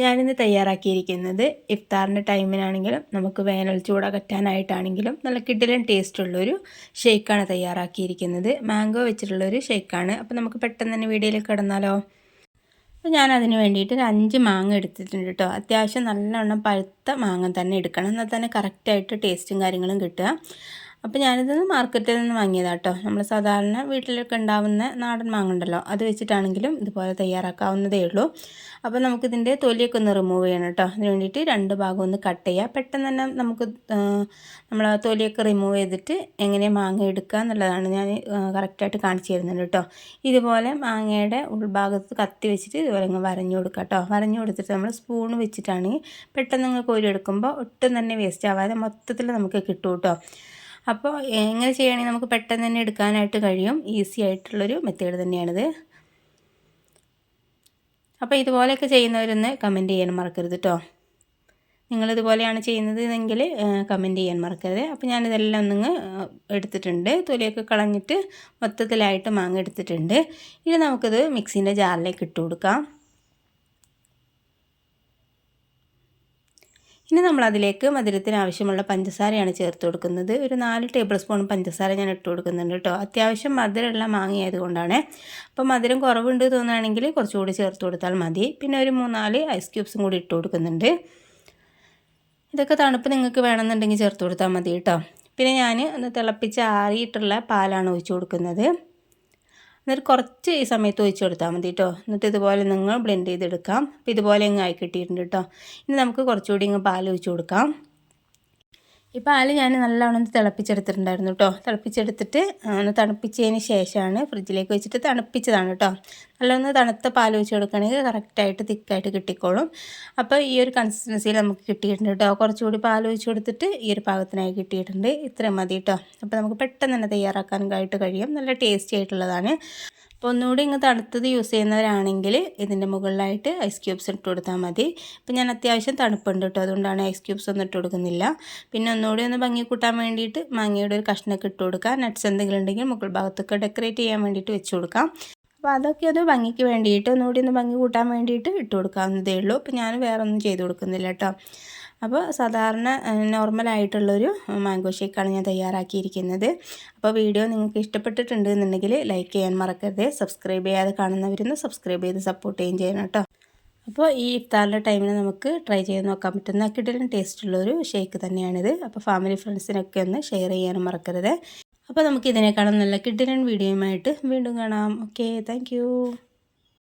ഞാനിന്ന് തയ്യാറാക്കിയിരിക്കുന്നത് ഇഫ്താറിൻ്റെ ടൈമിനാണെങ്കിലും നമുക്ക് വേനൽ ചൂടകറ്റാനായിട്ടാണെങ്കിലും നല്ല കിടിലൻ ടേസ്റ്റുള്ളൊരു ഷേക്കാണ് തയ്യാറാക്കിയിരിക്കുന്നത്. മാംഗോ വെച്ചിട്ടുള്ളൊരു ഷേക്കാണ്. അപ്പോൾ നമുക്ക് പെട്ടെന്ന് തന്നെ വീഡിയോയിലേക്ക് കടന്നാലോ. അപ്പോൾ ഞാൻ അതിന് വേണ്ടിയിട്ട് ഒരു 5 മാങ്ങ എടുത്തിട്ടുണ്ട് കേട്ടോ. അത്യാവശ്യം നല്ലവണ്ണം പഴുത്ത മാങ്ങ തന്നെ എടുക്കണം, എന്നാൽ തന്നെ കറക്റ്റായിട്ട് ടേസ്റ്റും കാര്യങ്ങളും കിട്ടുക. അപ്പോൾ ഞാനിത് മാർക്കറ്റിൽ നിന്ന് വാങ്ങിയതാണ് കേട്ടോ. നമ്മൾ സാധാരണ വീട്ടിലൊക്കെ ഉണ്ടാവുന്ന നാടൻ മാങ്ങ ഉണ്ടല്ലോ, അത് വെച്ചിട്ടാണെങ്കിലും ഇതുപോലെ തയ്യാറാക്കാവുന്നതേ ഉള്ളൂ. അപ്പോൾ നമുക്കിതിൻ്റെ തൊലിയൊക്കെ ഒന്ന് റിമൂവ് ചെയ്യണം കേട്ടോ. അതിന് വേണ്ടിയിട്ട് 2 ഭാഗം ഒന്ന് കട്ട് ചെയ്യുക. പെട്ടെന്ന് തന്നെ നമുക്ക് നമ്മൾ ആ തൊലിയൊക്കെ റിമൂവ് ചെയ്തിട്ട് എങ്ങനെ മാങ്ങ എടുക്കുക എന്നുള്ളതാണ് ഞാൻ കറക്റ്റായിട്ട് കാണിച്ചു തരുന്നുണ്ട് കേട്ടോ. ഇതുപോലെ മാങ്ങയുടെ ഉൾഭാഗത്ത് കത്തി വെച്ചിട്ട് ഇതുപോലെ അങ്ങ് വരഞ്ഞു കൊടുക്കുക കേട്ടോ. വരഞ്ഞു കൊടുത്തിട്ട് നമ്മൾ സ്പൂൺ വെച്ചിട്ടാണെങ്കിൽ പെട്ടെന്ന് നിങ്ങൾ കോരി എടുക്കുമ്പോൾ ഒട്ടും തന്നെ വേസ്റ്റ് ആവാതെ മൊത്തത്തിൽ നമുക്ക് കിട്ടും കേട്ടോ. അപ്പോൾ എങ്ങനെ ചെയ്യുകയാണെങ്കിൽ നമുക്ക് പെട്ടെന്ന് തന്നെ എടുക്കാനായിട്ട് കഴിയും. ഈസി ആയിട്ടുള്ളൊരു മെത്തേഡ് തന്നെയാണിത്. അപ്പോൾ ഇതുപോലെയൊക്കെ ചെയ്യുന്നവരൊന്ന് കമൻറ്റ് ചെയ്യാൻ മറക്കരുത് കേട്ടോ. നിങ്ങളിതുപോലെയാണ് ചെയ്യുന്നത് എങ്കിൽ കമൻറ്റ് ചെയ്യാൻ മറക്കരുത്. അപ്പോൾ ഞാനിതെല്ലാം ഒന്ന് എടുത്തിട്ടുണ്ട്. തൊലിയൊക്കെ കളഞ്ഞിട്ട് മൊത്തത്തിലായിട്ട് മാങ്ങ എടുത്തിട്ടുണ്ട്. ഇനി നമുക്കിത് മിക്സിൻ്റെ ജാറിലേക്ക് ഇട്ട് കൊടുക്കാം. ഇനി നമ്മളതിലേക്ക് മധുരത്തിന് ആവശ്യമുള്ള പഞ്ചസാരയാണ് ചേർത്ത് കൊടുക്കുന്നത്. ഒരു 4 ടേബിൾ സ്പൂൺ പഞ്ചസാര ഞാൻ ഇട്ട് കൊടുക്കുന്നുണ്ട് കേട്ടോ. അത്യാവശ്യം മധുരമുള്ള മാങ്ങയായതുകൊണ്ടാണ്. അപ്പോൾ മധുരം കുറവുണ്ട് തോന്നുകയാണെങ്കിൽ കുറച്ചുകൂടി ചേർത്ത് കൊടുത്താൽ മതി. പിന്നെ ഒരു 3-4 ഐസ് ക്യൂബ്സും കൂടി ഇട്ട് കൊടുക്കുന്നുണ്ട്. ഇതൊക്കെ തണുപ്പ് നിങ്ങൾക്ക് വേണമെന്നുണ്ടെങ്കിൽ ചേർത്ത് കൊടുത്താൽ മതി കേട്ടോ. പിന്നെ ഞാൻ ഒന്ന് തിളപ്പിച്ച് ആറിയിട്ടുള്ള പാലാണ് ഒഴിച്ച് കൊടുക്കുന്നത്. എന്നിട്ട് കുറച്ച് ഈ സമയത്ത് ഒഴിച്ച് കൊടുത്താൽ മതി കേട്ടോ. എന്നിട്ട് ഇതുപോലെ നിങ്ങൾ ബ്ലെൻഡ് ചെയ്തെടുക്കാം. അപ്പോൾ ഇതുപോലെ അങ്ങ് ആയി കിട്ടിയിട്ടുണ്ട് കേട്ടോ. ഇനി നമുക്ക് കുറച്ചുകൂടി ഇങ്ങ് പാൽ ഒഴിച്ച് കൊടുക്കാം. ഈ പാൽ ഞാൻ നല്ലവണ്ണം തിളപ്പിച്ചെടുത്തിട്ടുണ്ടായിരുന്നു കേട്ടോ. തിളപ്പിച്ചെടുത്തിട്ട് ഒന്ന് തണുപ്പിച്ചതിന് ശേഷമാണ് ഫ്രിഡ്ജിലേക്ക് വെച്ചിട്ട് തണുപ്പിച്ചതാണ് കേട്ടോ. നല്ലൊന്ന് തണുത്ത പാൽ ഒഴിച്ച് കൊടുക്കുകയാണെങ്കിൽ കറക്റ്റായിട്ട് തിക്കായിട്ട് കിട്ടിക്കോളും. അപ്പോൾ ഈ ഒരു കൺസിസ്റ്റൻസിയിൽ നമുക്ക് കിട്ടിയിട്ടുണ്ട് കേട്ടോ. കുറച്ചുകൂടി പാൽ ഒഴിച്ച് കൊടുത്തിട്ട് ഈ ഒരു പാകത്തിനായി കിട്ടിയിട്ടുണ്ട്. ഇത്രയും മതി കേട്ടോ. അപ്പോൾ നമുക്ക് പെട്ടെന്ന് തന്നെ തയ്യാറാക്കാനായിട്ട് കഴിയും. നല്ല ടേസ്റ്റി ആയിട്ടുള്ളതാണ്. അപ്പോൾ ഒന്നുകൂടി ഇങ്ങ് തണുത്തത് യൂസ് ചെയ്യുന്നവരാണെങ്കിൽ ഇതിൻ്റെ മുകളിലായിട്ട് ഐസ് ക്യൂബ്സ് ഇട്ട് കൊടുത്താൽ മതി. ഇപ്പോൾ ഞാൻ അത്യാവശ്യം തണുപ്പുണ്ട് കേട്ടോ, അതുകൊണ്ടാണ് ഐസ് ക്യൂബ്സ് ഒന്നും ഇട്ട് കൊടുക്കുന്നില്ല. പിന്നെ ഒന്നുകൂടി ഒന്ന് ഭംഗി കൂട്ടാൻ വേണ്ടിയിട്ട് മാങ്ങയുടെ ഒരു കഷ്ണമൊക്കെ ഇട്ട് കൊടുക്കാം. നട്ട്സ് എന്തെങ്കിലും ഉണ്ടെങ്കിൽ മുകൾ ഭാഗത്തൊക്കെ ഡെക്കറേറ്റ് ചെയ്യാൻ വേണ്ടിയിട്ട് വെച്ച് കൊടുക്കാം. അപ്പോൾ അതൊക്കെ ഒന്ന് ഭംഗിക്ക് വേണ്ടിയിട്ട് ഒന്നുകൂടി ഒന്ന് ഭംഗി കൂട്ടാൻ വേണ്ടിയിട്ട് ഇട്ട് കൊടുക്കാവുന്നതേ ഉള്ളൂ. അപ്പോൾ ഞാൻ വേറെ ഒന്നും ചെയ്ത് കൊടുക്കുന്നില്ല കേട്ടോ. അപ്പോൾ സാധാരണ നോർമലായിട്ടുള്ളൊരു മാംഗോ ഷേക്കാണ് ഞാൻ തയ്യാറാക്കിയിരിക്കുന്നത്. അപ്പോൾ വീഡിയോ നിങ്ങൾക്ക് ഇഷ്ടപ്പെട്ടിട്ടുണ്ട് എന്നുണ്ടെങ്കിൽ ലൈക്ക് ചെയ്യാൻ മറക്കരുത്. സബ്സ്ക്രൈബ് ചെയ്യാതെ കാണുന്നവരൊന്ന് സബ്സ്ക്രൈബ് ചെയ്ത് സപ്പോർട്ട് ചെയ്യണം കേട്ടോ. അപ്പോൾ ഈ ഇഫ്താറിൻ്റെ ടൈമിന് നമുക്ക് ട്രൈ ചെയ്ത് നോക്കാൻ പറ്റുന്ന കിടിലൻ ടേസ്റ്റുള്ളൊരു ഷേക്ക് തന്നെയാണിത്. അപ്പോൾ ഫാമിലി ഫ്രണ്ട്സിനൊക്കെ ഒന്ന് ഷെയർ ചെയ്യാനും മറക്കരുത്. അപ്പോൾ നമുക്ക് ഇതിനേക്കാളും നല്ല കിടിലൻ വീഡിയോയുമായിട്ട് വീണ്ടും കാണാം. Okay, thank